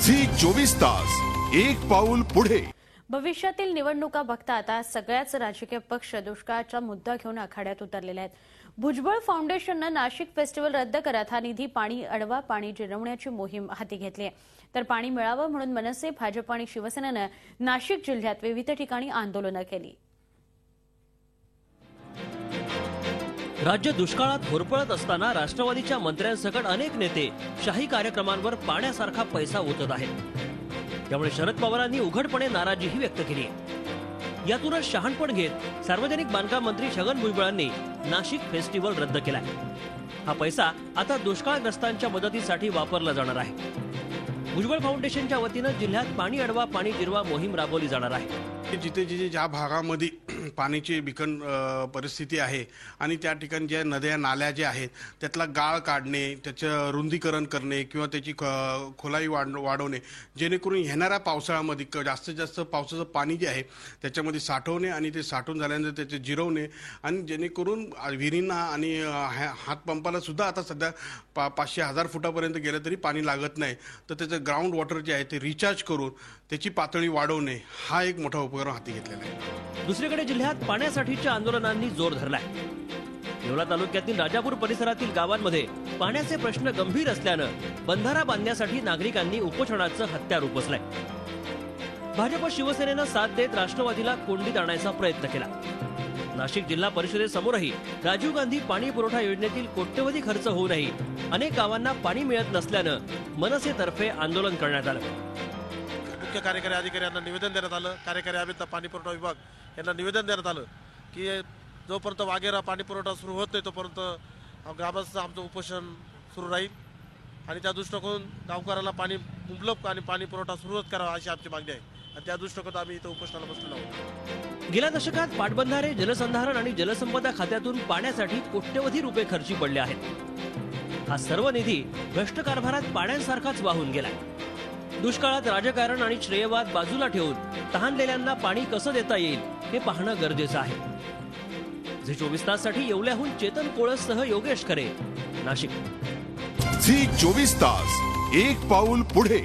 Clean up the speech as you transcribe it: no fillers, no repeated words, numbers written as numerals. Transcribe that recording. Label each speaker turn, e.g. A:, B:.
A: Zee 24 तास, एक पाऊल पुढे।
B: भविष्यातील निवडणुका बघता आता सगळ्याच राजकीय पक्ष दुष्काळाचा मुद्दा घेऊन आखाड्यात उतरलेले आहेत। भुजबळ फाउंडेशनने नाशिक फेस्टिवल रद्द करत हा निधी पाणी अडवा पाणी जिरवण्याची मोहीम हाती घेतली आहे। तर पाणी मिळावं म्हणून मनसे, भाजप आणि शिवसेनेने नाशिक जिल्ह्यात विविध ठिकाणी आंदोलनं केली।
C: राज्य दुष्काळात होरपळत असताना राष्ट्रवादीच्या मंत्र्यांसकट अनेक नेते शाही कार्यक्रमांवर पाण्यासारखा पैसा ओतत आहेत। त्यामुळे शरद पवारांनी उघडपणे नाराजीही व्यक्त केली आहे। यातूनच शहाणपण घेत सार्वजनिक बांधकाम मंत्री छगन भुजबळांनी नाशिक फेस्टिवल रद्द केलाय। हा पैसा आता दुष्काळग्रस्तांच्या मदतीसाठी वापरला जाणार आहे। भुजबळ फाउंडेशनच्या वतीनं जिल्ह्यात पाणी अडवा पाणी जिरवा मोहीम राबवली जाणार आहे।
D: जिथे जिथे ज्या भागामध्ये पाण्याची बिकट परिस्थिती आहे आणि त्या ठिकाणी ज्या नद्या नाल्या ज्या आहेत त्यातला गाळ काढणे, त्याचं रुंदीकरण करणे किंवा त्याची खोलाई वाढवणे, जेणेकरून येणाऱ्या पावसाळ्यामध्ये जास्तीत जास्त पावसाचं पाणी जे आहे त्याच्यामध्ये साठवणे आणि ते साठवून झाल्यानंतर त्याचे जिरवणे आणि जेणेकरून विहिरींना आणि हातपंपाला सुद्धा आता सध्या 500-1000 फुटापर्यंत गेलं तरी पाणी लागत नाही, तर त्याचं ग्राउंड वॉटर जे आहे ते रिचार्ज करून त्याची पातळी वाढवणे हा एक मोठा उपक्रम हाती घेतलेला आहे।
C: दुसरीकडे जिल्ह्यात पाण्यासाठीच्या आंदोलनांनी जोर धरलाय। येवला तालुक्यातील राजापूर परिसरातील गावांमध्ये पाण्याचे प्रश्न गंभीर असल्यानं बंधारा बांधण्यासाठी नागरिकांनी उपोषणाचं हत्यार उपसलंय। भाजप शिवसेनेनं साथ देत राष्ट्रवादीला कोंडीत आणायचा प्रयत्न केला। नाशिक जिल्हा परिषदेसमोरही राजीव गांधी पाणी पुरवठा योजनेतील कोट्यवधी खर्च होऊनही अनेक गावांना पाणी मिळत नसल्यानं मनसेतर्फे आंदोलन करण्यात आलं।
E: मुख्य कार्यकारी अधिकारी यांना निवेदन देण्यात आलं। कार्यकारी अभियंता पाणी पुरवठा विभाग यांना निवेदन देण्यात आलं की जोपर्यंत वाघेरा पाणी पुरवठा सुरू होत नाही तोपर्यंत ग्रामस्थांचं आमचं उपोषण सुरू राहील आणि त्या दृष्टीकोन गावकऱ्याला पाणी मुबलक आणि पाणी पुरवठा सुरूच करावा अशी आमची मागणी आहे आणि त्या दृष्टीकोन आम्ही इथं उपोषणाला बसलेलो आहोत।
C: गेल्या दशकात पाटबंधारे, जलसंधारण आणि जलसंपदा खात्यातून पाण्यासाठी कोट्यवधी रुपये खर्ची पडले आहेत। हा सर्व निधी भ्रष्ट कारभारात पाण्यासारखाच वाहून गेलाय। दुष्काळात राजकारण आणि श्रेयवाद बाजूला ठेवून तहानलेल्यांना पाणी कसं देता येईल हे पाहणं गरजेचं आहे। झी 24 ताससाठी येवल्याहून चेतन कोळससह योगेश खरे, नाशिक।
A: झी 24 तास, एक पाऊल पुढे।